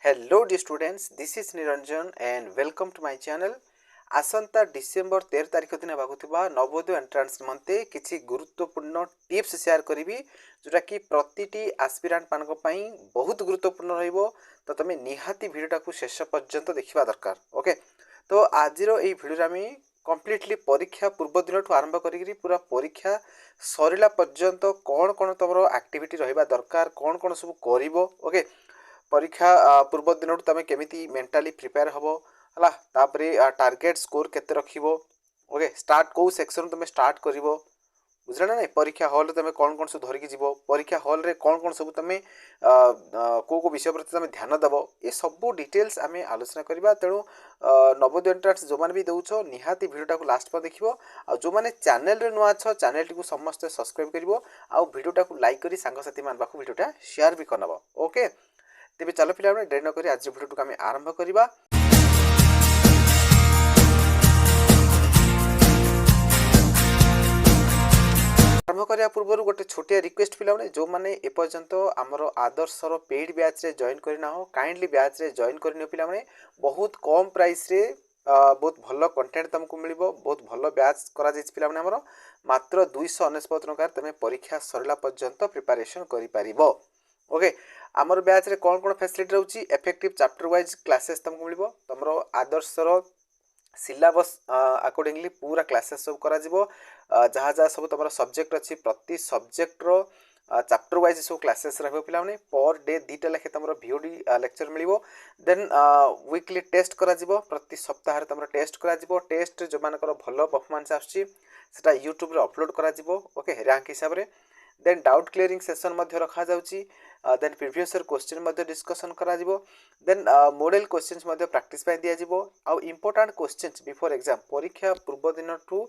Hello dear students, this is Niranjan and welcome to my channel. आसंता December 13 तारिख दिन होगा नवोदय एंट्रांस निमंते किसी गुरुत्वपूर्ण टिप्स शेयर करी जोटा कि प्रति आस्पिरांट मान बहुत गुरुत्वपूर्ण रहिबो तो तुम निहाती भिडियोटा को शेष पर्यंत देखा दरकार ओके। तो आज भिडियो आम कम्प्लीटली परीक्षा पूर्व दिन आरंभ करी पूरा परीक्षा सरला पर्यंत कौन कौन तुम एक्टिविटी रहा दरकार कौन कौन सब कर ओके। परीक्षा पूर्व दिन तुम केमी मेंटाली प्रिपेयर हम है तापरे टार्गेट स्कोर केते रखिबो ओके। स्टार्ट को सेक्शन तुम स्टार्ट करिवो बुझला ना नहीं। परीक्षा हॉल रे तुम कौन कौन सब धरिकी जीवो परीक्षा हॉल रे कौन कौन सब तुम को विषय प्रति तुम ध्यान देव ये सब डिटेल्स आम आलोचना करवा। तेणु नवोदय एंट्रांस जो मैंने भी दौच निहाती भिडियोटा को लास्ट पर देखियो आ जो मैंने चैनल रे नुआ छ चैनल टी को समस्त सब्सक्राइब करिवो आ भिडियोटा को लाइक करी सांग साथी मान पाखु भिडियोटा शेयर भी करनबो ओके। तेबे चलो पिला डेरी न करी आज भिडियोटा आम आरंभ करवा। आरंभ करने पूर्व गोटे छोटिया रिक्वेस्ट पिला जो मैंने एपर्यंत आमर आदर्शर पेड बैच रे जॉइन करना हो काइंडली बैच रे जॉइन करनी पिला बहुत कम प्राइस रे बहुत भल कंटेंट तुमको मिल बहुत भल बैच करा पिला आमर मात्र 299 टंका तुम परीक्षा सरला पर्यंत प्रिपरेशन कर ओके। आमर बैच रे कौन कौन फैसिलिटी रोची इफेक्टिव चैप्टर वाइज क्लासेस तुमको मिल तुम आदर्शर सिलेबस अकॉर्डिंगली पूरा क्लासेस सब करा जीवो जहाँ जहाँ सब तुम सब्जेक्ट अच्छी प्रति सब्जेक्ट रो चैप्टर वाइज सब क्लासेस रहिबो पिला माने पर डे दीटा लेखे तुम वीओडी लेक्चर मिलिबो। देन वीकली टेस्ट करा जीवो प्रति सप्ताह रे तुम टेस्ट करा जीवो टेस्ट जो मानकर भलो परफॉर्मेंस आछी सेटा यूट्यूब रे अपलोड करा जीवो ओके रैंक हिसाब रे। देन डाउट क्लियरिंग सेशन मध्य रखा जाउची देन प्रीवियस ईयर क्वेश्चन मध्य डिस्कशन करा जीवो। देन मॉडल क्वेश्चंस मध्य प्रैक्टिस पाई दिया जीवो आउ इंपोर्टेंट क्वेश्चंस बिफोर एग्जाम परीक्षा पूर्व दिन ठू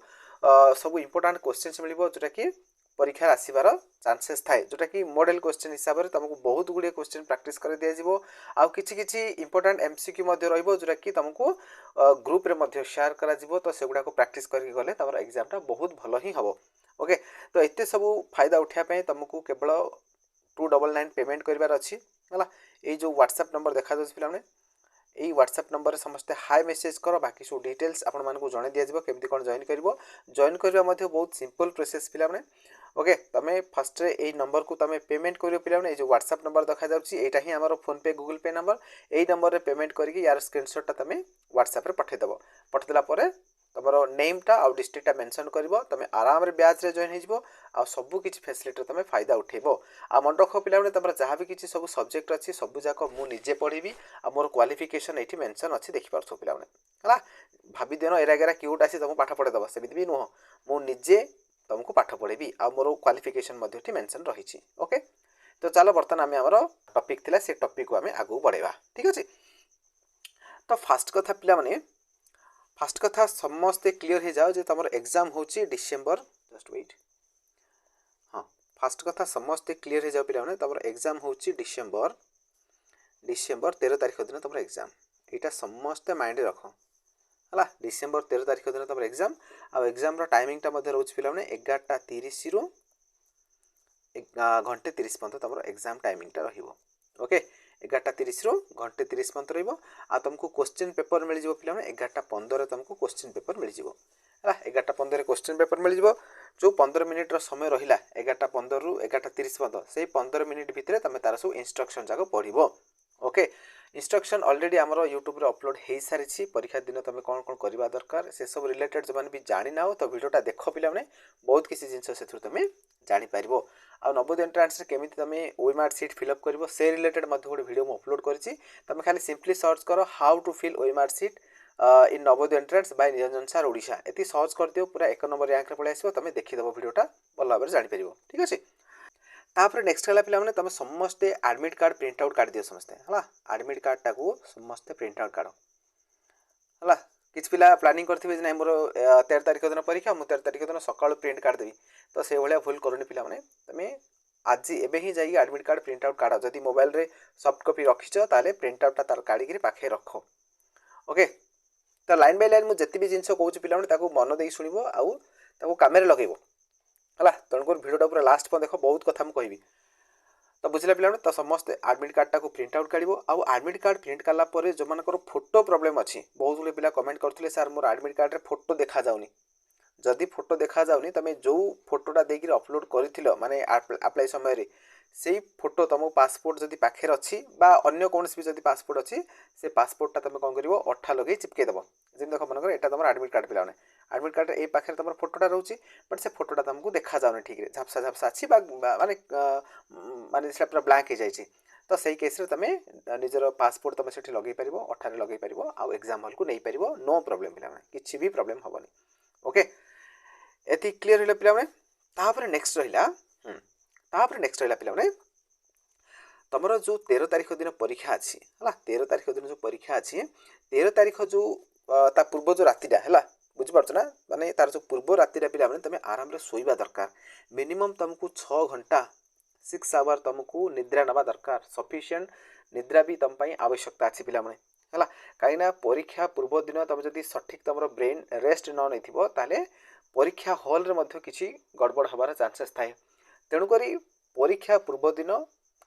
सब इंपोर्टेंट क्वेश्चंस मिलिबो जोटा कि परीक्षा आसीबार चांसेस थाए जोटा कि मॉडल क्वेश्चन हिसाब से तुमको बहुत गुड़े क्वेश्चन प्रैक्टिस कर दिया जीवो आउ किछि किछि इंपोर्टेंट एमसीक्यू मध्य रहिबो जोटा कि तुमको ग्रुप रे मध्य शेयर करा जीवो तो सेगुडा को प्रैक्टिस करके गले तमरा एग्जामटा बहुत भलो ही हबो ओके। तो एते सब फायदा उठा पे तुमको केवल 299 पेमेंट करिवार अछि हला। ए जो व्हाट्सएप नंबर देखा दस पिला यही व्हाट्सएप नंबर समस्त हाई मेसेज कर बाकी सब डिटेल्स आपण मानकु जणे दिया जिवो केमती कोन जॉइन करबा मध्ये बहुत सिंपल प्रोसेस पिला माने ओके। तमे फर्स्ट रे ए नंबर को तमे पेमेंट करियो पिला माने ए जो व्हाट्सएप नंबर देखा जाउची एटा ही हमर फोन पे गूगल पे नंबर एई नंबर रे पेमेंट करके यार स्क्रीनशॉट ता तमे व्हाट्सएप रे पठे देबो पठेला परे तमरो नेम टा आ डिस्ट्रिक्ट टा मेंशन करबो तमे आराम रे ब्याज रे जॉइन हे जिवो आ सब किछि फैसिलिटी तमे फायदा उठेबो आ मन रखो पिला माने तमरा जहां भी किछि सब सब्जेक्ट अछि सब जाको मु निजे पढिबी आ मोर क्वालिफिकेशन एठी मेंशन अछि देखि पारछो पिला माने हला। भाबी देनो एरा गेरा क्यूट आसी तुमको पाठ पढे दबो सेमिति भी नुह मु निजे तुमको पाठ पढेबी आ मोर क्वालिफिकेशन मध्ये एठी मेंशन रहिछि ओके। तो चलो बर्तन आमे हमरो टॉपिक थिला से टॉपिक को आमे आगु बढ़ेबा ठीक अछि। तो फास्ट कथा पिला माने फास्ट कथा समस्ते क्लियर हो जाओ जे तुम एग्जाम होची डिसेंबर जस्ट वेट हाँ फास्ट कथा समस्ते क्लियर हो जाओ पिला तुम एग्जाम होची डिसेंबर 13 तारिख दिन तुम एग्जाम यहाँ समस्ते माइंड रख है डिसेंबर 13 तारिख दिन तुम एग्जाम आ एग्जाम टाइमिंग रोच पिला 11:30 रु 1:30 पर्यंत तुम एग्जाम टाइमिंग रहिबो ओके। 11:30 रु 1:30 पर्यंत रहिबो आ तुमको क्वेश्चन पेपर मिल जिवो पिला 11:15 तुमको क्वेश्चन पेपर मिल जिवो है 11:15 क्वेश्चन पेपर मिल जिवो जो 15 मिनिट रो समय रहिला 11:15 रु 11:30 पर्यंत से 15 मिनिट भितरे तुम तार सब इंस्ट्रक्शन जाको पढिबो ओके। इंस्ट्रक्शन ऑलरेडी आमर यूट्यूब रे अपलोड हो सारी परीक्षा दिन तुम कौन कौन करवा दरकार से सब रिलेटेड जो भी जानी ना तो वीडियोटा देख पिला बहुत किसी जिनस से तुम जापर आ नवोदय एंट्रांस केमी तुम ओएमआर सीट फिलअप कर से रिलेटेड गोटे वीडियो मुझे अपलोड करी तुम खाली सिंपली सर्च कर how to fill OMR sheet in Navodaya entrance by Niranjan sir Odisha एति सर्च कर दियो पूरा 1 नंबर रैंक रे पळे आसीबो तुम देखिदेव वीडियोटा भल भाव जानी परिबो ठीक अछि। तापर नेक्स्ट हला पिला माने तुम समस्ते एडमिट कार्ड प्रिंट आउट काढ दियो समस्ते हला एडमिट कार्ड टाको समस्ते प्रिंट आउट काढो हला। किछ पिला प्लानिंग करथिबे जे नै मोर 13 तारिख दिन परीक्षा मु 13 तारिख दिन सकाळ प्रिंट काढ देबी तो से भलिया भूल करनी पिला माने तुम आज एबे ही जाई एडमिट कार्ड प्रिंट आउट काढ जदी मोबाइल रे सॉफ्ट कॉपी रखिछो ताले प्रिंट आउट तार काढी के पाखे रखो ओके। तो लाइन बाय लाइन मु जति भी जिंस कहूँ पिला माने ताको मन देई सुनिबो आउ ताको कामेरे लगेबो हला। तणकर वीडियोटा पूरा लास्ट पर देखो बहुत कथा मु कहबी तो बुझिला पिला तो समस्ते एडमिट कार्डटा को प्रिंट आउट काढिबो आ एडमिट कार्ड प्रिंट कला परे जो मानकर फोटो प्रॉब्लम अछि बहुत गुले पिला कमेंट करथुले सर मोर एडमिट कार्ड रे फोटो देखा जाउनी जदि फोटो देखा जाउनी तमे जो फोटोटा देकी अपलोड करिथिलो माने अप्लाई समय रे सेई फोटो तुम पासपोर्ट जदि पाखे अच्छी बा अन्य कौन भी जदि पासपोर्ट अच्छी से पासपोर्टा तुम कौन कर अठा लगे चिपके देव जमी देख मन यहाँ तुम एडमिट कार्ड पिला एडमिट कार्ड ए पाखे तुम फोटोटा रोचे बट से फोटोटा तुमको देखा जाऊनी ठीक है झापसा झापसा अच्छी माने माने पूरा ब्लांक हो जाए तो सही केस रे तुम निजर पासपोर्ट तुम से लगे पार अठारे लगे पार आउ एग्जाम हल को नहीं पार नो प्रॉब्लम पिला किसी भी प्रॉब्लम हेनी ओके ये क्लीयर है पिला नेक्स्ट रहा नेक्स्ट रहा पिला तुम जो 13 तारीख दिन परीक्षा अच्छी है 13 तारीख दिन जो परीक्षा अच्छी 13 तारीख जो ता पूर्व जो रातिटा है बुझीपार ना माने तार जो पूर्व रातिटा पिला तुम आराम से सोइबा दरकार मिनिमम तुमको 6 घंटा 6 आवर तुमको निद्रा नवा दरकार सफिशिएंट निद्रा भी तुम आवश्यकता अच्छी पिला है कहीं परीक्षा पूर्व दिन तुम जब सठिक तुम ब्रेन रेस्ट न नहीं ताले परीक्षा हॉल रे मध्य किसी गड़बड़ हबार चांसेस थाए तेणुक परीक्षा पूर्व दिन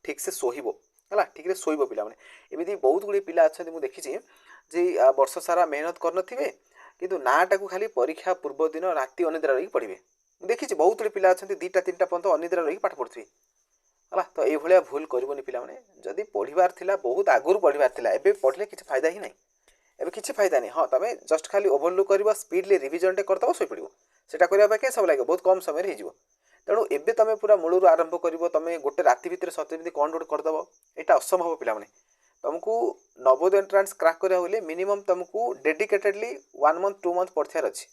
ठीक से सोहिबो है ठीक से सोइबो पिला एमती बहुत गुड़े पिला अच्छा मुझे देखी जे वर्ष सारा मेहनत कर किंतु नाटा को खाली परीक्षा पूर्व दिन राति अनिद्रा रही पढ़े देखी बहुत गुड़े पिला अच्छा 2टा 3टा पर्यंत अनिद्रा रही पाठ पढ़ुवे है तो ये भूल करनी पिला जदि पढ़ार थिला बहुत आगुरी पढ़ार थिला एबे पढ़ले किसी फायदा ही नहीं एबे किसी फायदा नहीं हाँ तुम जस्ट खाली ओवरलुक कर स्पीडली रिविजन टे करदब शोई पड़ो सेटा करने सब लगे बहुत कम समय हो तेणु एबे तुम पूरा मूलर आरंभ कर तुम गोटे राति भितर सत्यमिति कौन गोटे करदब यहाँ असंभव पिला तुमको नवोदय एंट्रांस क्रैक करा होले मिनिमम तुमको डेडिकेटेडली 1 मंथ 2 मंथ पढ़ार अच्छी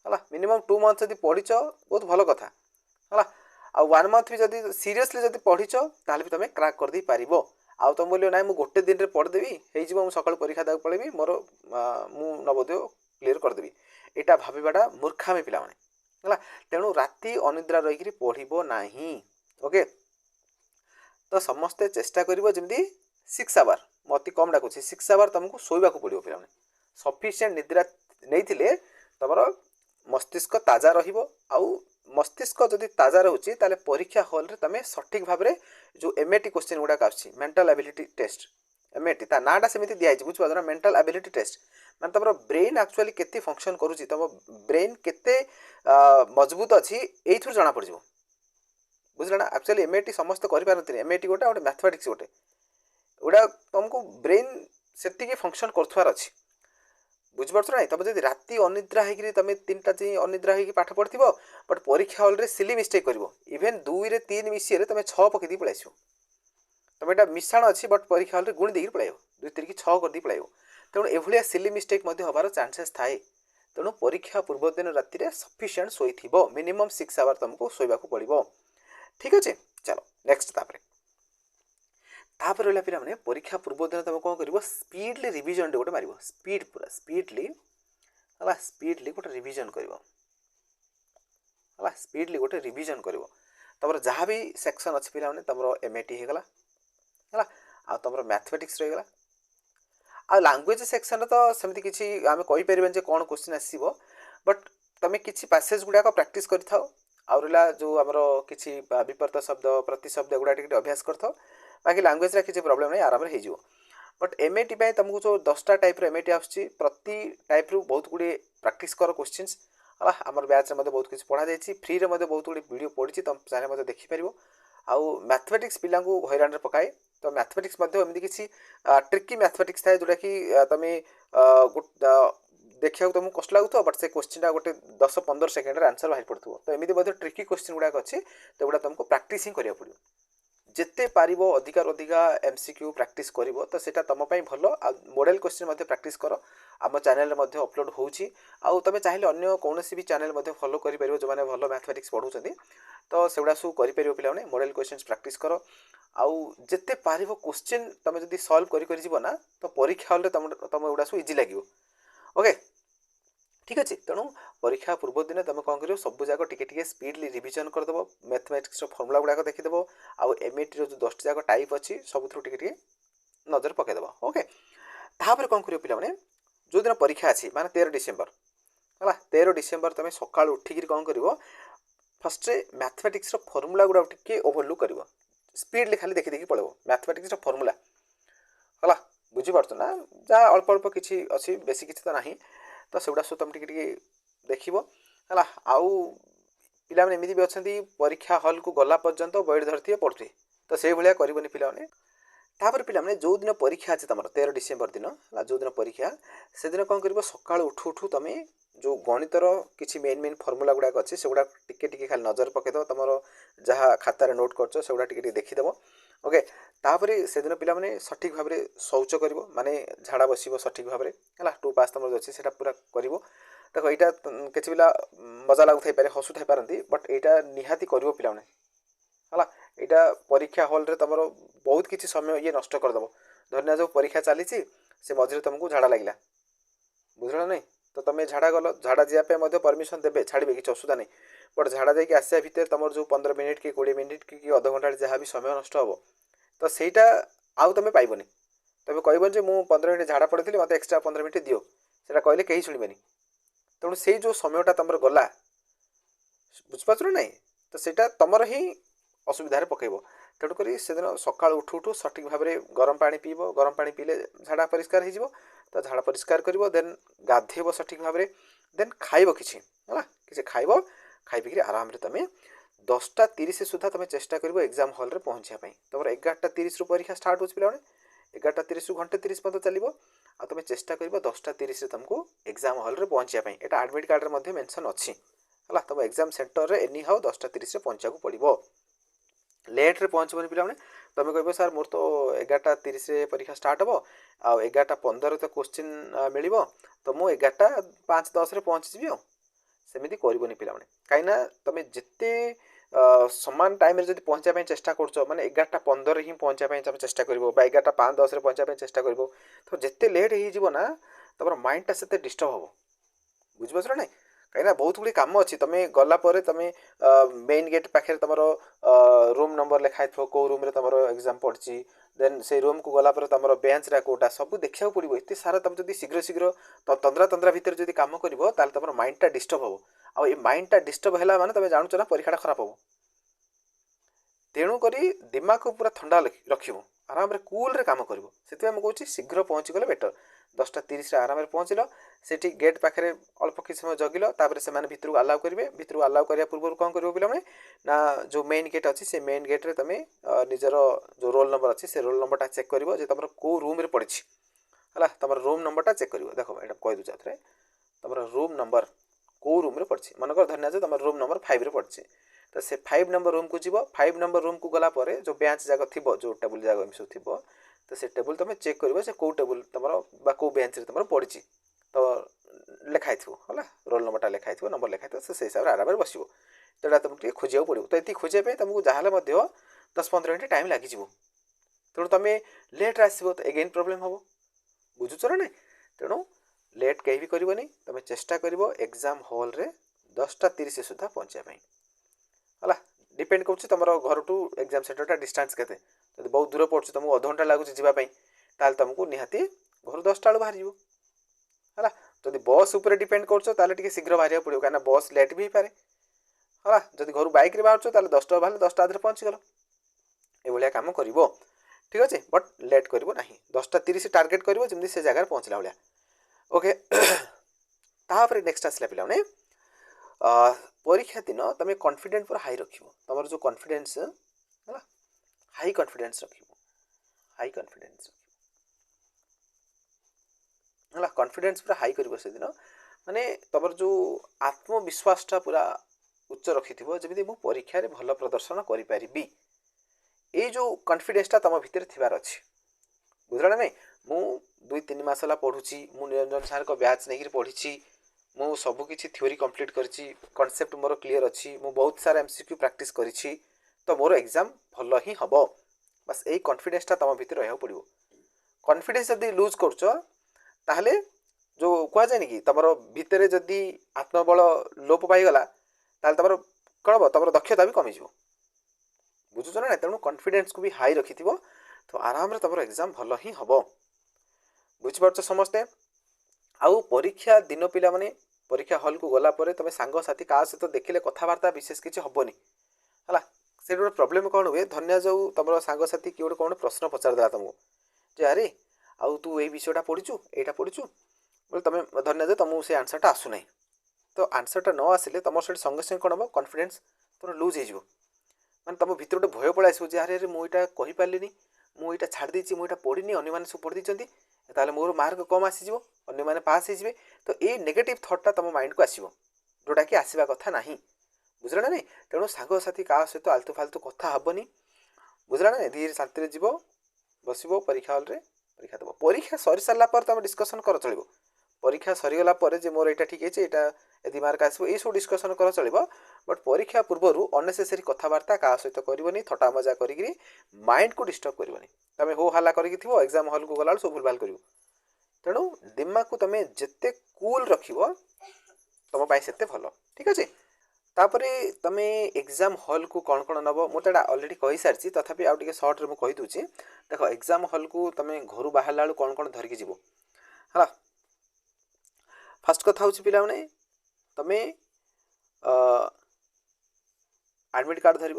है मिनिमम 2 मंथ जब पढ़ीच बहुत भल कथा है आ 1 मंथ भी जब सीरीयसली जब पढ़ीच ताल भी तुम क्रैक कर दे पार आउ तुम बोलो ना मुझे गोटे दिन में पढ़देवी हो सका परीक्षा देवाक पड़ेबी मोर मु नवोदय क्लीयर करदेवी यहाँ भावटा मूर्खामी पिला है तेणु राति अनिद्रा रही पढ़ो ना ओके तो समस्ते चेष्टा करी 6 आवर मत कम डाकुच 6 आवर तुमको शोवा पड़ो पे सफिशिएंट निद्रा नहीं तुम मस्तिष्क ताजा रहा मस्तिष्क जदि ताजा रोचे ताले परीक्षा हॉल रे तुम सठिक भाव में जो एमएटी क्वेश्चन गुड़ाक आछी मेंटल एबिलिटी टेस्ट एमएटी ता नाटा सेमती दिखाई बुझे मेंटल एबिलिटी टेस्ट माने तुम ब्रेन एक्चुअली केते फंक्शन करुची तुम ब्रेन केते मजबूत अच्छी यही जना पड़ बुझल ना एक्चुअली एमएटी समस्त कर एमएटी गोटे मैथमेटिक्स गोटे गुड़ा तुमको ब्रेन से फंक्शन कर अच्छी बुझिपार ना तुम जब राति अनिद्रा होगी तुम 3टा अनिद्रा हो पाठ पढ़ बट परीक्षा हॉल रे सिली मिस्टेक कर इभेन 2 रे 3 मिसी तुम 6 पकई पलि आस तुम यहाँ मिशाण अच्छी बट परीक्षा हॉल रे गुणी देकर पलैब 2 3 6 कर पलैब तेणु एभलिया सिली मिस्टेक हबार चांसेस थाए तेणु परीक्षा पूर्व दिन राति सफिशिएंट शोई मिनिमम 6 आवर तुमको शोवा पड़ो ठीक अच्छे चलो नेक्स्ट तापर रहा पिला परीक्षा पूर्व दिन तुम कौन कर स्पीडली रिविजन गोटे मार स्पीड पूरा स्पीडली है स्पीडली गोटे रिविजन कर स्पीडली गोटे रिविजन कर तुम जहाँ भी सेक्शन अच्छी पिला तुम एमएटी होगला है आ तुम मैथमेटिक्स रहीगला आ लैंग्वेज सेक्शन तो सेमती किसी आम कहीपर कौन क्वेश्चन आसो बट तुम किसी पैसेज गुड़ाक प्रैक्टिस कर रहा जो आमर किसी विपर्त शब्द प्रतिशब्द गुड़ा अभ्यास कर बाकी लैंग्वेज किसी प्रॉब्लम नहीं आराम हो बट एमएटी तुमको जो 10टा टाइप एमएटी आसुच्छी प्रति टाइप रु बहुत गुड़े प्रैक्टिस कर क्वेश्चंस है आम बैच में बहुत किसी पढ़ा जाए फ्री रे बहुत गुड़े वीडियो पड़ी तुम चाहे देखिपर आउ मैथमेटिक्स पिला हैरान पकाए तो मैथमेटिक्स एमती किसी ट्रिकी मैथमेटिक्स थाए जोटा कि तुम देखा तुमको कष्ट लगुव बट से क्वेश्चन गोटे 10-15 सेकेंड आंसर बाहर पड़ो तो एमती ट्रिकी क्वेश्चन गुड़ाक अच्छे तो गुड़ा तुमको प्रैक्टिस ही करा पड़ो जिते पारिबो अधिकार अधिका एमसीक्यू प्रैक्टिस करिवो तो सेटा तुम भल आ मॉडल क्वेश्चन प्रैक्टिस कर आम चैनल में अपलोड होउची आउ तुम चाहिए अन्य कौन भी चैनल फॉलो कर जो मैंने भल मैथमेटिक्स पढ़ुଛନ୍ତି तो सेगुड़ा सब कर पिला मॉडल क्वेश्चन प्रैक्टिस कर आउ जिते पारिबो क्वेश्चन तुम जब सॉल्व कर ना तो परीक्षा हॉल तुम एगुड़ा सब इजी लगे ओके ठीक अच्छे तेणु परीक्षा पूर्व दिन तुम कौन कर सब जाक टे स्पीडली रिविजन करदेव मैथमेटिक्स फर्मुला गुड़ाक देखीदेव आउ एमएटी जो 10 जाक टाइप अच्छी सब टे नजर पकईदेव ओके तापर कौन कर पिला जो दिन परीक्षा अच्छी माने 13 डिसेम्बर है 13 डिसेम्बर तुम सका उठिक कौन कर फर्स्ट मैथमेटिक्स फर्मुला गुड़ा टे ओवरलुक कर स्पीडली खाली देखी देखी पळेबो मैथमेटिक्स फॉर्मूला हला बुझी पारछ ना जा अल्प अल्प किछि अछि बेसी किछि त नाही तो सेगुडा सब तुम टिके देखिबो हला आउ पिला माने एमिति भी अछंती परीक्षा हॉल को गला पर्यंत बैठ धरथिए पढथि तो सेही भलिया करबोनी पिला माने तापर पिला माने जो दिन परीक्षा अछि तमर 13 डिसेंबर दिन हला जो दिन परीक्षा से दिन कोन करबो सकाळ उठू उठू तमे जो गणितर किछि मेन मेन फॉर्मूला गुडा अछि सेगुडा टिके टिके खाली नजर पके दो तमरो जहा खाता रे नोट करछो सेगुडा टिके टिके देखि देबो ओके तापर से दिन पिला माने सठिक भाबरे शौच करिवो माने झाड़ा बसिबो सठिक भाबरे हला टू पास तमरो अछि सेटा पूरा करिवो देखो एटा किछि पिला मजा लागु थाई पारे हसु थाई पारंती बट एटा निहाती करिवो पिला माने हला एटा परीक्षा हॉल रे तमरो बहुत किछि समय ये नष्ट कर दबो धन्य जो परीक्षा चली से मझिरे तुमको झाड़ा लागला बुझला नहीं तो तुम झाड़ा गल झाड़ा जावाई मध्य परमिशन देवे छाड़े किसी असुविधा नहीं बट झाड़ा जाकि आसा भितर तुम जो 15 मिनिट कि 20 मिनिट कि अध घंटा जहाँ भी समय नष्ट हम तो सहीटा आउ तुम पाइबनी तुम कह मुझे 15 मिनिट झाड़ा पड़ी मत एक्सट्रा 15 मिनिट दियो से कहले कहीं शुणवे तेणु से जो समयटा तुम गला बुझिपार ना तो सेटा तुमर ही असुविधा पकेब तेणुक से दिन सका उठू उठू सठिक भाव में गरम पानी पीब गरम पानी पीले झाड़ा परिष्कार हो तो झाड़ा परिष्कार कर देन गाधेब सठिक भाव में देन खाइब कि खाइब खाई पी आराम तुम 10:30 सुधा तुम चेष्टा कर एग्जाम हॉल रे पहुँचापी तुम 11:30 परीक्षा स्टार्ट हो पे 11:30 घंटे 30 पर्यटन चलो आ तुम चेष्टा कर 10:30 तुमको एग्जाम हॉल रे पहुँचापी यहाँ एडमिट कार्ड में मेंशन अच्छी है तुम एग्जाम सेंटर रे एनी हाउ 10:30 पहुँचा पड़ो लेट्रे पहुँचबनी पिला तुम कह सर मोर तो 11:30 परीक्षा स्टार्ट हम आ 11:15 तो क्वेश्चन मिल तो मुझे 11:05-10 पहुँचीजी सेमती करनी पिला कहीं तुम जिते समान टाइम जब पहुँचापी चेष्टा कर मैंने 11:15 ही पहुँचापी तुम चेष्टा कर 11:05-10 पहुँचापी चेष्टा कर तो जिते लेट हो तुम माइंडटा से डिस्टर्ब हम बुझिपार ना कहीं बहुत गुड़ी कम अच्छी तुम गलापर तुम मेन गेट पाखे तुम रूम नंबर लिखाई थो कौ रूम रे तुम एग्जाम पड़ी देन से रूम को गलापर तुम बेंच रा कोटा सब देखा पड़ो एत सारा तुम जब शीघ्र शीघ्र तंद्रा तंद्रा भितर जब कम कर तुम माइंडटा डिस्टर्ब हम आ माइंडटा डिस्टर्ब है माने तुम जानूच ना परीक्षा खराब हम तेणुक दिमाग को पूरा ठंडा रखिबो आराम रे कूल रे काम करिवो सेति मैं कहूँ शीघ्र पहुँची गले बेटर 10:30 आराम पहुँचल से गेट पाखे अल्प किसी समय जगिल से भितर को अलाउ करेंगे भितर को अलाउ करने पूर्व कौन कर पे ना जो मेन गेट अच्छी से मेन गेट्रे तुम निजर जो रोल नंबर अच्छी से रोल नंबरटा चेक कर तुम कौ रूम पड़ी है तुम रूम नंबरटा चेक कर देख ये कहीदे थे तुम रूम नंबर कौ रूम पड़ी मनकर धन्य तुम रूम नंबर 5 रे पड़ी तो से 5 नंबर रूम को जीव 5 नंबर रूम को गला जो बेंच जगह थी जो टेबुल जगह सब थी तो से टेबुल तुम चेक कर से कौ टेबुल तुम कौ बेंच रे तुम पड़ी तो लिखाई है रोल नंबरटा लिखाई नंबर लिखाई से हिसाब से आराम बस तो तुमको खोजा पड़ो तो ये खोजापी तुमको जहाँ 10-15 मिनट टाइम लगी तेणु तुम लेट्रे आसो तो एगेन प्रोब्लेम हम बुझुच ना तेणु लेट कहीं भी करनी तुम चेष्टा कर एग्जाम हॉल रे 10:30 सुधा पहुँचापी है डिपेंड कर तुम घर टू एग्जाम सेंटर डिस्टेंस के बहुत दूर पड़े तुमको अध घंटा लगुच जावाई तुमको निहाती घर 10टा बाहर है जदि बस उपर डिपेंड कर शीघ्र बाहर पड़ो कहीं बस लेट भी पारे है जब घर बैक बाहर 10टा बाहर 10टा आधे पहुँचीगल ये कम कर ठीक अच्छे बट लेट कर ना 10:30 टार्गेट कर से जगह पहुँचला भाया ओके तापर नेक्स्ट आसला पे परीक्षा दिन तुम कॉन्फिडेंस पूरा हाई रख तुम जो कॉन्फिडेंस है हाई कॉन्फिडेंस रख हाई कॉन्फिडेंस है कॉन्फिडेंस पूरा हाई कर से दिन माने तुम जो आत्मविश्वासटा पूरा उच्च रखि जमी मु परीक्षा भल प्रदर्शन करी ये जो कॉन्फिडेंसटा तुम भितर थिबार अच्छी बुझला ना मु 2-3 मास है पढ़ुची मु निरंजन सार को बैच नहीं पढ़ी मु सब किसी थ्योरी कंप्लीट करिछि कॉन्सेप्ट मोर क्लियर अच्छी मु बहुत सारा एमसीक्यू प्रैक्टिस करिछि तो मोर एग्जाम भल ही हम बस यही कॉन्फिडेंसटा तुम भितर रहा पड़ो कॉन्फिडेंस जब लुज कर जो कहुए कि तुम भितर जदि आत्मबल लोप पाईगला तुम कौन हम तुम दक्षता भी कमिज बुझुच ना तेणु कॉन्फिडेंस को भी हाई रखि तो आराम रे तुम एग्जाम भल ही हम बुझिपार समस्ते आउ परीक्षा दिन पिला माने परीक्षा हॉल को गला तुम सांग साथी क्या सहित देखिले कथबार्ता विशेष किसी हेनी है से गोटे प्रोब्लेम कौन हुए धन्य जो तुम सांगसाथी किए गोटे कौन प्रश्न पचारदेला तुमको जे अरे आउ तू ये विषयटा पढ़ीचु एटा पढ़ीचु बोले तुम धन्य जे तुमको से आंसरटा आसुना तो आंसरटा न आसिले तुम से संगे संगे कौन हम कॉन्फिडेंस तुम लुज हो मैंने तुम भर गोटे भय पड़े आसो अरे अरे मुझे कही पार्ली मुझे छाड़ देती मुझे पढ़ी अन्य सब पढ़ी ताले मोर मार्क कम आसीज अन्य पास हो तो ये नेगेटिव थॉटटा तुम माइंड को आसो जोटा कि आसवा कथा ना बुझला ना नहीं तेणु सांगसाथी क्या सहित आलतू फालतू कथा हेनी बुझला ना धीरे शांति जीव बस परीक्षा हल परीक्षा देव परीक्षा सरी सारा पर तुम डिस्कसन कर चलो परीक्षा सरीगला मोर यहाँ ठीक है यहाँ यदि मार्क आसो ये सब डिस्कसन कर चलो बट परीक्षा पूर्व अनेसेसरी कथबार्ता क्या सहित करनी थटा मजा करी माइंड को डिस्टर्ब करनी तुम हो हल्ला कर एग्जाम हल को गला सब भूलभाल कर तेणु दिमाग को तुम जिते कूल रख तुम से भल ठीक अच्छे तापर तुम एग्जाम हॉल को कौन कौन नब मुझे अलरेडी कही सारी तथापि आउ टे सर्ट्रे मुझे कहीदे देख एग्जाम हॉल को तुम घर बाहर बेलू कौन कौन धरिकी जीव है फास्ट कथा हूँ पिला मैंने तुम एडमिट कार्ड धर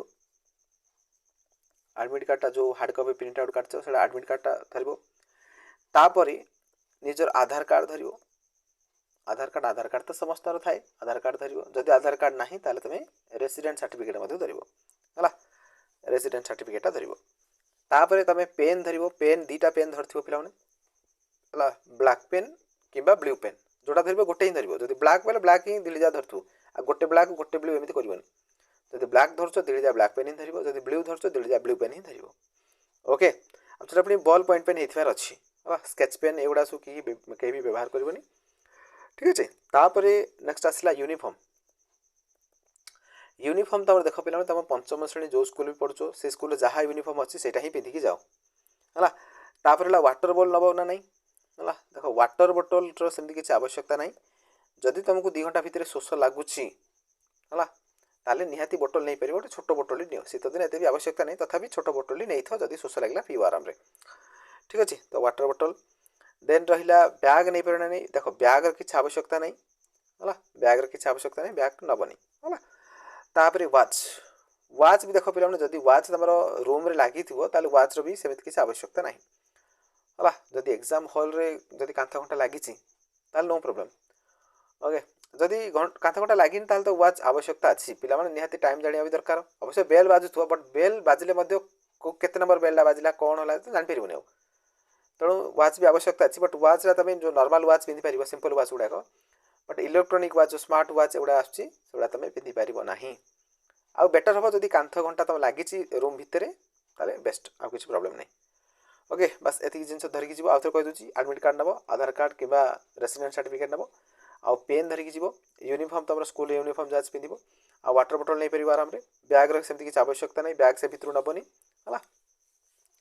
एडमिट कार्डटा जो हार्ड कपी प्रिंट आउट काट से एडमिट कार्डटा धर तापर निजर आधार कार्ड धर आधार कार्ड तो समस्त थाए आधार कार्ड धर जदि आधार कार्ड ना ताले तुम रेसिडेंट सर्टिफिकेट धर है रेसिडेंट सर्टिफिकेटा धर तापर तुम पेन धर पेन दीटा पेन धर पिला है ब्लैक पेन कि ब्लू पेन जोटा धर गोटे ही धर जब ब्लैक बेले ब्लैक ही दिलिजा धरु आ गोटे ब्लैक गोटे ब्लू एमती कर जब ब्लैक धरच दिलिजा ब्लैक पेन ही धर जब ब्लू धरच दिलिजा ब्लू पेन ही धर ओके अब से अपनी बॉल पॉइंट पेन होतार अच्छी है स्केच पेन एगुड़ा सब कहीं भी व्यवहार करनी ठीक अच्छे तापर नेक्स्ट आसला यूनिफॉर्म यूनिफॉर्म तुम देख पे तुम पंचम श्रेणी जो स्कूल भी पढ़ुच से स्कूल जहाँ यूनिफॉर्म अच्छी से पिंधिकी जाओ है तापर वाटर बॉल नब ना नहीं है देख वाटर बोटल सेमती किसी आवश्यकता ना जदि तुमको 2 घंटा भितर शोष लगुच है ताले निहाती बोटल नहीं पार गोटे छोट बोटल नियो शीत दिन एत भी आवश्यकता नहीं तथा छोट बोटल नहीं था जदि शोष लगे पीओ आराम ठीक अच्छे तो वाटर बोटल देन रहा बैग नहीं पार नहीं देख बैग किसी आवश्यकता नहीं है बैग किसी आवश्यकता नहीं बैग नबनी है तापर वाच वाच भी देख पे जदि वाच तुम रूम रे लगी वाच भी सेमती किसी आवश्यकता नहीं है जदि एग्जाम हॉल रे जदि कांथ घंटा लगी नो प्रॉब्लम ओके जदि कांथ घंटा लगी तो वाच आवश्यकता अच्छी पिला निहाती टाइम जाना भी दरकार अवश्य बेल बाजुव बट बेल बाजिले केते नंबर बेलटा बाजिला कौन है तो जापर तेणु वाच भी आवश्यकता अच्छी बट वाच तुम जो नॉर्मल वाच पिंधि पार सिंपल वाच गुड़ाक बट इलेक्ट्रोनिक वाच जो स्मार्ट वाच एगुड़ा आसुँगा तुम पिंधि पार ना आउ बेटर हम जदि कांथ घंटा तुम लगी रूम भितर ताले बेस्ट आउ किसी प्रॉब्लम नहीं ओके बस एति जिन धरिकी जी आउ थे कहीदे एडमिट कार्ड नब आधार कार्ड कि रेसिडेंट सर्टिफिकेट नब आउ पेन धरिकी जी यूनिफॉर्म तुम स्कूल यूनिफॉर्म जहाँ पिंध आ वाटर बोटल नहीं पार आराम से बैग सेमती किसी आवश्यकता नहीं बैग से भितर नबनी है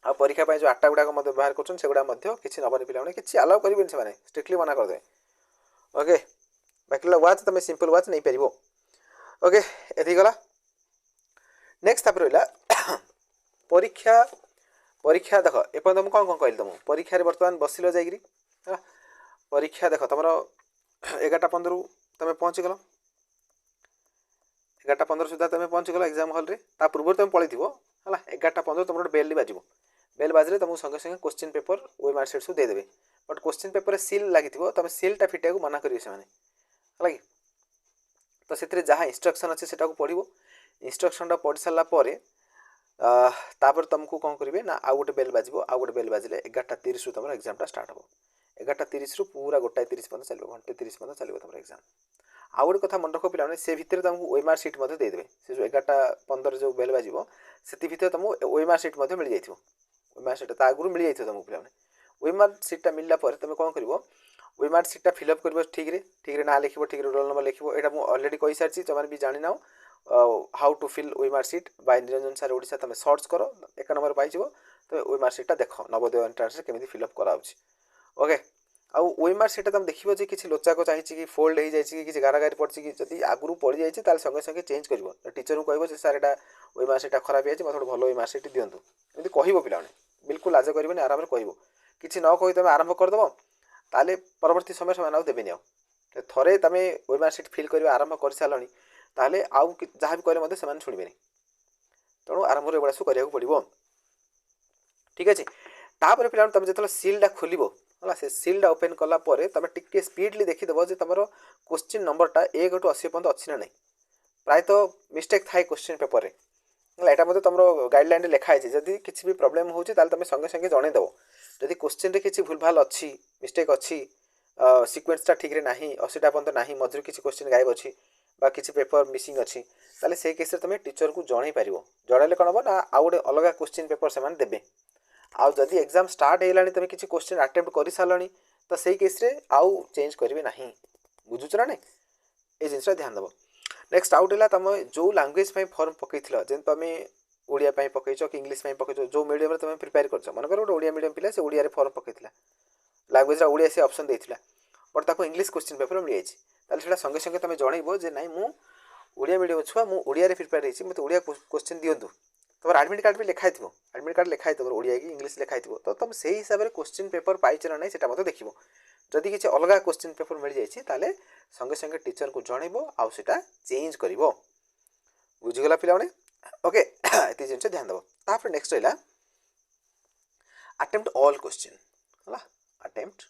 आ परीक्षा जो आटा गुड़ाक व्यवहार करुँगा किसी नबनी पे किसी आलाउ करेंगे से स्ट्रिक्टली मना करदे ओके बाकी वाच तुम सिंपल वाच नहीं पार ओके ये गला नेक्स्ट तापर रहा परीक्षा परीक्षा देख एपर्तन मुझे कौन कौन कहली तुमको परीक्षा बर्तमान बसिल जाइए परीक्षा देख तुम 11:15 तुम पहुँचीगल 11:15 सुधा तुम पहुँचीगल एग्जाम हॉल ता पूर्व तुम पलि है 11:15 तुम गोटे बेल बाजो बेल बाजिले तुमको संगे संगे क्वेश्चन पेपर ओएमआर सीट सब देदेवे बट क्वेश्चन पेपर सील लगी तुम सीलटा फिटा को मना करेंगे से तो से जहाँ इंस्ट्रक्शन अच्छे से पढ़ो इंस्ट्रक्शन पढ़ी सारापर तापर तुमको कौन करेंगे ना आउ गोटे बेल बाजो आउ गोटे बेल बाजिले 11:30 रु तुम एग्जामटा स्टार्ट हो 11:30 रु पूरा 1:30 पर्यटन चलो 1:30 पर्यटन चलो तुम एग्जाम आउ गोटे कथा मन रख पे से भितर तुमको ओएमआर सीट देदेवे से जो 11:15 जो बेल बाजो से भितर तुमको ओएमआर सीट मिल जाए ओएमआर सीटा आगुरी मिल जाए तुमको पे ओएमआर सीटा मिलला तुम कौन कर ओएमआर सीटा फिलअप कर ठीक ना लिख ठीक रोल नंबर लिख यहाँ मुझे अलरेडी कही सारी तुम भी जानी ना how to fill OMR sheet by Niranjan sir Odisha तुम सर्च कर 1 नंबर पाई तो ओएमआर सीटा देख नवोदय एंट्रांस केमी फिलअप कराऊँच ओके आउ ओएमआर सीटा तुम देखिए कि किसी लोचाक चाहिए कि फोल्ड हो जाए कि गारागारी पड़ी कि जब आगुरी पड़ जाए संगे संगे चेंज कर टीचर को कह सार एटा ओएमआर सीटा खराब है मतलब भल ओएमआर सीट दिंतु एमती कह पे बिल्कुल लाज कर आराम कह किसी न कही तुम आरंभ करदेव ताले परवर्ती समय से देवेनि थे तुम ओएमआर सीट फिल कर आरंभ कर सारे ताले आउ जहाँ भी कहले शुणवे तेणु आरंभ एगुड़ा सब कराया पड़ो। ठीक अच्छे तापर पे तुम जो सील्डा खोल है से सील्डा ओपन कलापर तुम टे स्पीडली देखीदेव जो तुम क्वेश्चन नंबरटा 1 टू 80 पर्यंत अच्छी ना नहीं प्रायतः मिस्टेक थाए क्वेश्चन पेपर में यहाँ मतलब तुम गाइडलाइन लिखाई जदि किसी भी प्रोब्लेम हो तुम संगे संगे जनईदेव जदि क्वेश्चन रे किसी भूलभाल अच्छी मिस्टेक अच्छी सिक्वेन्सटा ठीक रे नहीं 80टा पर्यंत ना मझे किसी क्वेश्चन गायब अच्छी किसी पेपर मिसिंग अच्छी ताले से केस तुम टीचर को जन पार जनइले कौन हम ना आउ गोटे अलग क्वेश्चन पेपर से देवे आउ जदि एग्जाम स्टार्ट होगा तुम किसी क्वेश्चन अटेम्प्ट कर सारे तो सही केस आउ चेंज करेंगे ना बुझुच ना नहीं ये जिनसा ध्यान देव। नेक्स्ट आउट है तुम जो लैंग्वेज फॉर्म पकई जब तुम ओडिया पकईच कि इंग्लीश पकईच जो मीडियम तुम प्रिपेयर कर मनकर गोटे ओडिया मीडियम पिला से ओडिया फॉर्म पकई लैंग्वेज ओडिया से ऑप्शन देता बट ताको इंग्लीश क्वेश्चन पेपर मिल जाए संगे संगे तुम जनइब जे ना मु ओडिया मीडियम छुआ मु ओडिया प्रिपेयर होती मत ओडिया क्वेश्चन दिंतु तुम एडमिट कार्ड भी लिखाई एडमिट कार्ड लिखाई ओडिया कि इंग्लीश लिखाई तो तुम से हिसाब से क्वेश्चन पेपर पाइच ना नहीं मत देखो जदि किसी अलग क्वेश्चन पेपर मिल जाए संगे संगे टीचर को जनइब आउ सीटा चेंज कर बुझीगला पे ओके ये जिन ध्यान देव। तापर नेक्स्ट रहा अटेम्प्ट ऑल क्वेश्चन है अटेम्प्ट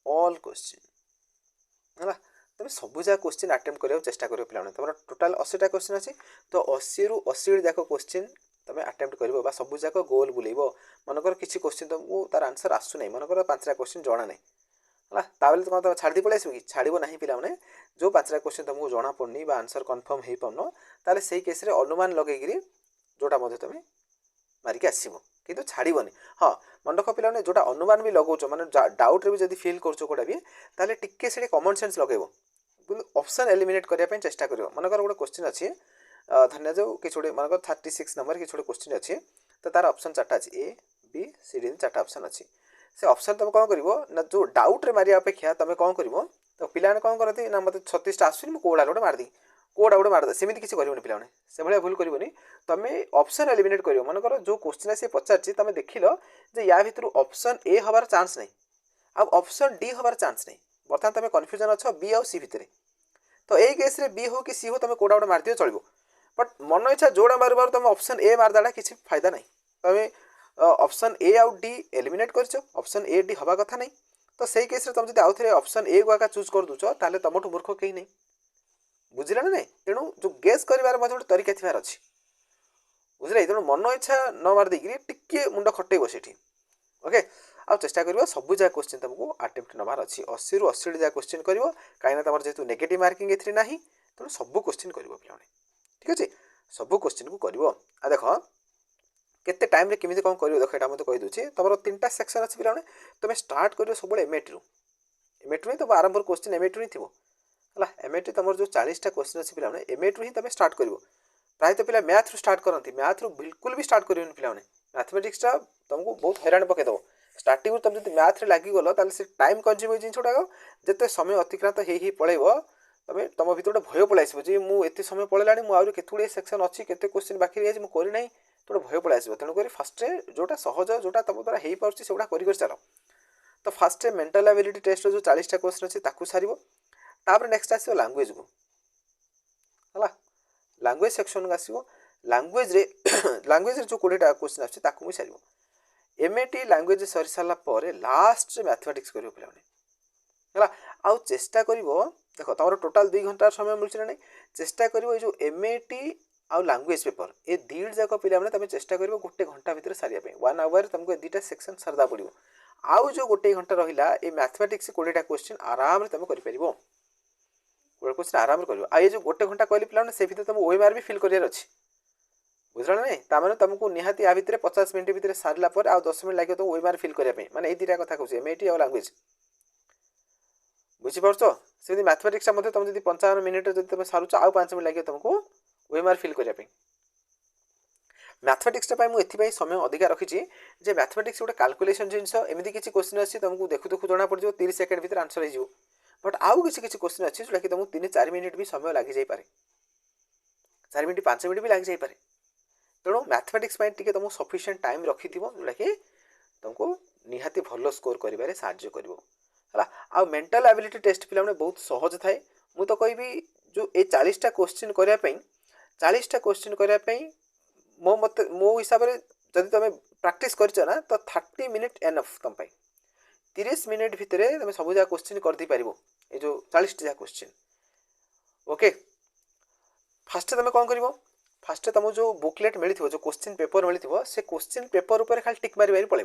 ऑल क्वेश्चन है तुम सब जगह क्वेश्चन अटेम्प्ट करने चेष्टा कर पे तुम टोटाल 80टा क्वेश्चन अच्छी तो 80 रू 80 जाक क्वेश्चन तुम अटेम्प्ट कर सब जाक गोल बुलेब मनकर किसी क्वेश्चन तुमको तार आंसर आसूना मनकर 5टा क्वेश्चन जना नहीं है ताबले तुम तुम छाड़ी पलि आस कि छाड़ो ना पे जो 5टा क्वेश्चन तुमको जना पड़नी आंसर कन्फर्म हो पारन ताले से केस अनुमान लगे जोटा तुम मारिक आसो कि छाड़बनी हाँ मन रख पे जोटा अनुमान भी लगौच मैंने डाउट भी जब फिल करोटा भी ताले टिके से कमन सेन्स लगेब ऑप्शन एलिमिनेट करने चेष्टा कर मनकर गोटे क्वेश्चन अच्छी धन्य जो किसी गोटे मनकर 36 नंबर किसी गोटे क्वेश्चन अच्छी तो तार ऑप्शन 4टा अच्छी ए बी सी डी 4टा ऑप्शन अच्छी से ऑप्शन तुम कौन कर जो डाउट रे मारिया अपेक्षा तुम कौन कर तो पिलाने कौन करती ना मतलब 36टा आसूनी कौड़ा गोटे मारदी कौड़ा गोटे मारदे सेमती किसी कर पिलाने से भाया भूल करनी तुम ऑप्शन एलिमिनेट कर मनकर जो क्वेश्चन से पचार तुम देख लो या भितर ऑप्शन ए हबार चांस नहीं आ ऑप्शन डी हबार चांस नहीं बर्तमान तुम कन्फ्यूजन अच्छ बी आउ सी भितर तो यही केस रे बी हो कि सी हो तुम कौड़ा गोटे मारदियो चलो बट मन इच्छा जोड़ा मार तुम ऑप्शन ए मारदेला किसी फायदा नहीं तुम ऑप्शन ए आउ डी एलिमिनेट कर ऑप्शन ए डी हवा कथा नहीं तो सही केस तुम जब आउ थे ऑप्शन ए को आका चूज कर दूच ताले तुमठू मूर्ख कहीं नहीं बुझिला ना नहीं तेणु जो गेस कर गोटे तरीका थी अच्छी बुझे तेणु मन इच्छा न मार देकी टिके मुंड खटेब से ओके आउ चेष्टा कर सब जगह क्वेश्चन तुमको अटेम्प्ट नबार अच्छी 80 रू 80 जगह क्वेश्चन कर कहीं तुम जेहतु नेगेटिव मार्किंग ए ना तेणु सब क्वेश्चन कर पे ठीक अच्छे सब क्वेश्चन को कर देख केते टाइम रे केमिति कौन कर देख ये कही दूसरी तुम 3टा सेक्शन अच्छी पे तुम स्टार्ट कर सब एमएटी ही तुम आरंभ क्वेश्चन एमएटी ही थो है एमएटी तुम जो 40टा क्वेश्चन अच्छी पे एमएटी ही तुम स्टार्ट कर प्रायतः पिला मैथ रू स्टार्ट करती मैथ रू बिल्कुल भी स्टार्ट कर पे मैथमेटिक्स तुमको बहुत हैरान पकईदेव स्टार्टिंग तुम जब मैथ रे लगिगल से टाइम कंज्यूम जिन जिते समय अतिक्रांत हो पलैब तुम तुम भर गोटे भय पलि आसो मुझे समय पलैला मुझे केतुड़े सेक्शन अच्छी केते क्वेश्चन बाकी रही मुझे करना तो भय पलि आसो तेणुक फास्ट जोटा सहज जोटा तुम द्वारा हो पार्टी से कर चल तो फास्ट मेंटल एबिलिटी टेस्ट जो 40टा क्वेश्चन अच्छी ताकू सार तापर नेक्स्ट आसो लैंग्वेज को है लैंग्वेज सेक्शन को आसो लैंग्वेज रे लैंग्वेज रे जो 20टा क्वेश्चन आछे ताकू सार एमएटी लैंग्वेज सरी सारा पर लास्ट मैथमेटिक्स कर पे आउ चेष्टा कर देख तुम टोटाल 2 घंटार समय मिलूँ ना चेष्टा कर जो एमएटी आउ लैंग्वेज पेपर ये 2 जाक पे तुम चेष्टा कर 1 घंटा भितर सारे 1 आवर तुमको 2टा सेक्शन सरदा पड़ो आउ जो 1 घंटा रहा ये मैथमेटिक्स 20टा क्वेश्चन आराम तुम कर क्वेश्चन आराम कर ये जो 1 घंटा कहली पे से भीतर तुम ओएमआर भी फिल कर बुझल ना ताने तुमको निहाती या भितर 50 मिनट भितर सारा पर आ 10 मिनट लगे तुम ओएमआर फिल करने माने ये 2टा कथा कहूँ एमएटी और लैंग्वेज बुझीपार से मैथमेटिक्स तुम जब 55 मिनट जब तुम सारुच आउ 5 मिनट लगे तुमको ओएमआर फिल करने मैथमेटिक्स मुझे समय अधिका रखी मैथमेटिक्स गोटे कैलकुलेशन जिनस एमती किसी क्वेश्चन अच्छी तुमको देखु देखु जना पड़ 30 सेकेंड भितर आंसर हो बट आउ किसी क्वेश्चन अच्छी जोटा कि तुमको 3-4 मिनट भी समय लग जाए 4 मिनट 5 मिनट भी लग जाए तेणु मैथमेटिक्स टी तुमको सफिशिएंट टाइम रखी जोटा कि तुमको निहाती भल स्कोर कर साहाଯ୍य कर आ मेंटल एबिलिटी टेस्ट पे बहुत सहज थाए मुझे तो कहि जो ये 40टा क्वेश्चन करने 40टा क्वेश्चन करने मो हिसाब से जब तुम प्रैक्टिस कर तो 30 मिनिट एनफ तुम 30 मिनिट भितर तुम सब जगह क्वेश्चन कर दी पारिबो ए जो 40 टा क्वेश्चन। ओके फास्ट तुम कौन कर फास्ट तुम जो बुकलेट मिली जो क्वेश्चन पेपर मिली से क्वेश्चन पेपर ऊपर खाली टिक मारी मारी पड़े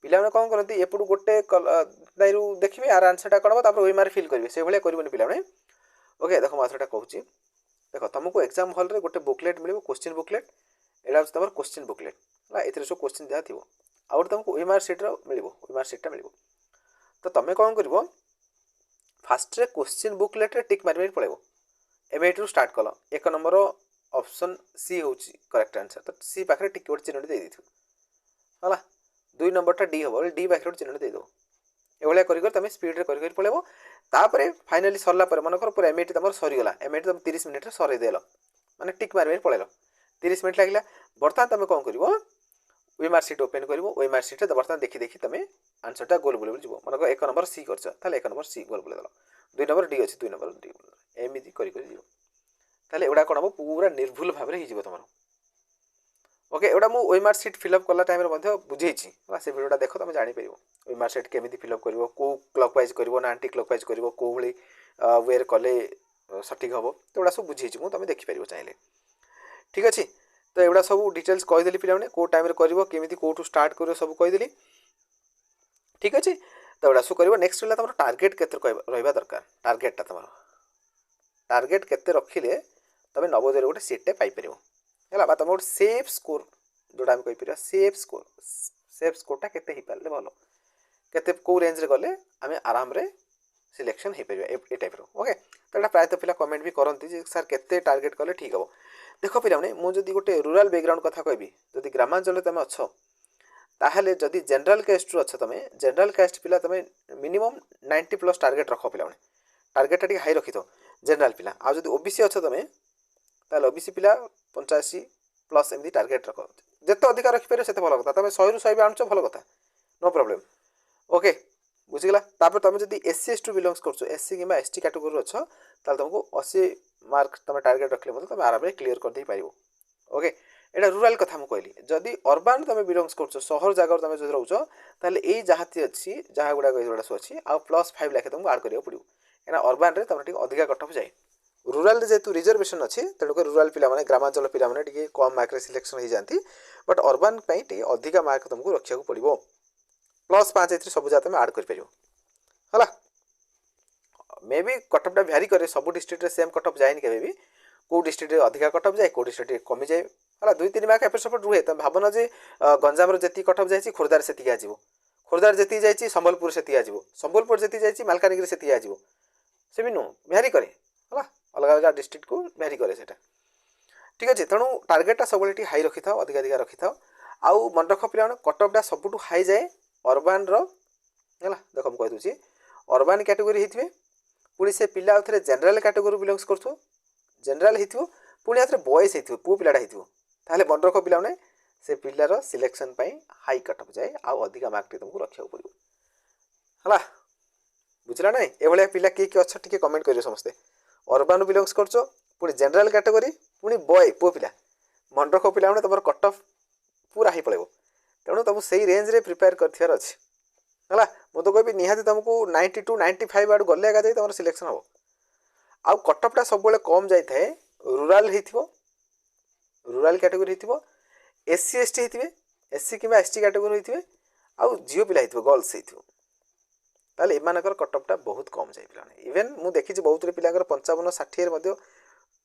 पिला कौन करती एपटू गोटे दायरू देखिए आर आंसरटा कौन हम ओएमआर मार्क फिल करेंगे से भाया कर पिला। ओके देख मुझे कहूँ देख तुमको एग्जाम हॉल रे गोटे बुकलेट मिले क्वेश्चन बुकलेट एटा तुम क्वेश्चन बुकलेट है ये सब क्वेश्चन जहाँ थी आउ तुमको ओएमआर सीट मिले ओएमआर सीटा मिले तो तुम कौन कर फास्ट क्वेश्चन बुकलेट रे टिक मारी मारी पड़े एम स्टार्ट कल 1 नंबर ऑप्शन सी हूँ करेक्ट आंसर तो सी पाखे टिक गोटे चिन्ह दे है 2 नंबरटा डी हम डी पाखे गोटे चिन्ह देदेव ये कर तुम स्पीड कर पड़े तापर फाइनाली सरला मनकर पूरा एम तुम सरीगला एम तुम 30 मिनिट सरदेल माने टिक मारी मारी पड़ेल 30 मिनिट लगे बर्तमान तुम कौन कर ओएमआर सीट ओपन कर ओएमआर सीट बर्तमान देखी देखी तुम आंसरटा गोल बोल जीव मन 1 नंबर सी कर 1 नंबर सी गोल बोल 2 नंबर डी अच्छे 2 नंबर डी एमती कर एगुड़ा कौन हम पूरा निर्भुल भाव में हो तुम। ओके एगुड़ा मुझे ओएमआर सीट फिलअप कला टाइम बुझे से भिडियोटा देख तुम जापर ओएमआर सीट केमी फिलअप कर क्लॉकवाइज कर ना आंटी क्लॉकवाइज कर कौ भाई वेर कले सठिक हम तो एगुड़ा सब बुझे तुम देखिपर चाहिए ठीक अच्छे तो एगुड़ा सब डिटेल्स कहीदेली पे कौ टाइम करमी कौटू स्टार्ट कर सब कहीदेली ठीक अच्छे तो एगुड़ा सब कर नेक्स्ट तुम टार्गेट के रहा दरकार टार्गेटा तुम टार्गेट केते रखिले तुम नवोदय गोटे सीटे पाइपर है तुम गोटे सेफ स्कोर जोटा आम कहीपर सेफ स्कोरटा केते ही पारे भल केते कौ रेंज रे गले आम आराम रे सिलेक्शन हो पार ए टाइप ओके तो यहाँ प्रायतः पिला कमेंट भी करती सर केते टार्गेट कले ठीक हम देख पे मुझे गोटे रूराल बैकग्राउंड कथा कहबी जदि ग्रामांचल तुम अच्छ ताहले जदि जनरल कास्ट रु तुम जनरल कास्ट पिला तुम मिनिमम 90+ टार्गेट रख पे टार्गेटा हाई रखी थो जनरल पिला आ जदि ओबीसी अच्छ तुम ताहले ओबीसी पिला 85+ एमती टार्गेट रख जिते अधिक रखिपार से भल कथा तुम 100 ରୁ 100 आणुच भल कथा नो प्रॉब्लम ओके बुझीगला तापर तुम जदि एससी एसटी बिलोंग्स करछो एससी किंबा एसटी कैटेगरी अच्छ ताहले तुमको 80 मार्क तुम टार्गेट रखले तुम आराम रे क्लियर कर दे पारिबो ओके एटा रूराल कथा मुझे कहली जदि अर्बान तुम बिलोंग्स कर सहर जगह तुम जो रोच ताहले ए जहाती अच्छी जहाँ गुड़ा सब अच्छी आ +5 लाख तुमको आड करियो पड़ो कहीं अर्बान रे तुम अधिका कट ऑफ जाए रूराल जेहेतु रिजर्वेशन अच्छी तेणुक रूराल पिला ग्रामांचल पिला कम मार्क सिलेक्शन हो जाती बट अर्बान अधिका मार्क तुमको रखा पड़ो +5 ए सब जगह तुम आड कर मे भी कटअपटा भ्यारी करे सब डिस्ट्रिक्ट रे सेम कटअप जाए केवे भी कौ डिस्ट्रिक्ट रे अधिका कटअप जाए कौ डिस्ट्रिक्ट कमी जाए है 2-3 मार्क एपट सेपट रुहे तुम भावना जे गंजाम जी कटअप जाए खोर्धार से आजो खोर्धार जी जाए संबलपुर से आजो संबलपुर जी जाए मालकानगिरी से आजो से भी नुह भ्यारी करे है अलग अलग डिस्ट्रिक्ट को भ्यारी करे ठीक अच्छे तेणु टार्गेटा सब हाई रखी था अधिका अधिका रखी था आउ मन रख पे कटअपटा सबुठ हाई जाए अर्बान है देख मुझे कहीदे अर्बान कैटेगोरी होते पुणी से पिला थे जनरल कैटेगोरी बिलोंग्स कर जनरल हो पुणी आउ बॉयज हो पु पिलाटा हो मन रख पे से पिलार सिलेक्शन हाई कटअप जाए आउ अधिका मार्क तुमको रखा पड़ो है बुझला ना ये पिला किए किए अच्छे टे कमेंट करेंगे समस्ते अर्बान बिलोंग्स कर पुणी जनरल कैटेगोरी पुणी बॉय पु पिला मन रख पे तुम कटअफ पूरा हाई पड़े तेणु तुमको सही रेंज रे प्रिपेयर कर अच्छे है मुझे तो कह निहाती तुमको 92 95 आड़ गले आगे तुम सिलेक्शन हम आउ कटअपटा सब कम जाए रूराल रूराल कैटेगोरी हो एससी एसटी होते एससी कि एसटी कैटेगोरी होते आउ झील पिला हो गर्ल्स हो एमानकर कटअपटा बहुत कम जाए पे इवेन मुझे देखी बहुत पिलांकर 55 60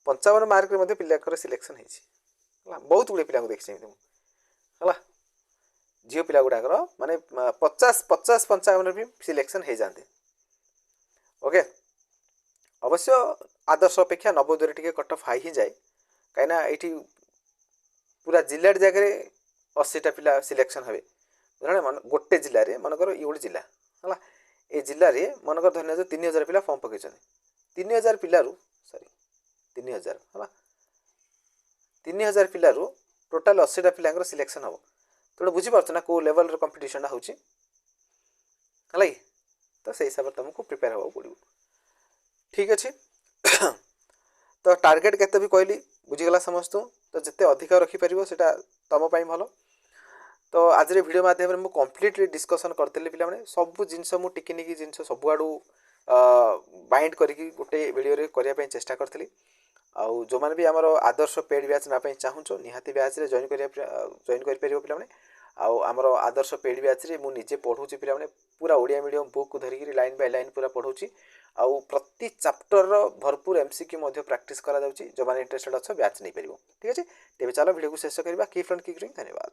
55 मार्क पिलांकर सिलेक्शन हो बहुत गुड़े पिला देखी है झील पिला गुड़ाकर माने 50-55 भी सिलेक्शन हो जाते ओके अवश्य आदर्श अपेक्षा नवोदय टी कटअफ हाई ही जाए कहीं पूरा जिला जगह 80टा पिला सिलेक्शन हे गोटे जिले में मनकर ये गोटे जिला है ये जिले में मनकर धन्य 3000 पिला फॉर्म पकड़ 3000 पिलू सॉरी 3000 है 3000 पिलू टोटाल 80टा पिला सिलेक्शन हम तो बुझीपार ना कौ लेवल कंपटीशन होची है तो से हिसाब से तुमको प्रिपेयर हवा पड़ो ठीक अच्छे तो टार्गेट केते भी कहली बुझीगला समस्त तो जिते अधिक रखिपर से तुम भल तो आज वीडियो माध्यम मुझे कम्प्लीटली डिस्कसन करते पे सब जिनस मुझे टिकी निकी जिन सब आड़ू बाइंड करके गोटे वीडियो करने चेष्टा करी आउ जो मैंने भी आमर आदर्श पेड बैच नापी चाहूँ निहाती बैच जॉइन कर पे आउ आमर आदर्श पेड बैच मुझे पढ़ाऊँ पे पूरा ओडिया मीडियम बुक को धरिकी लाइन बाय लाइन पूरा पढ़ाऊँ आउ प्रति चैप्टर भरपूर एमसीक्यू प्रैक्टिस करा जो मैंने इंटरेस्टेड अच्छा बैच नहीं पार ठीक है तेज चलो वीडियो को शेष करवा की फ्रेंड की धन्यवाद।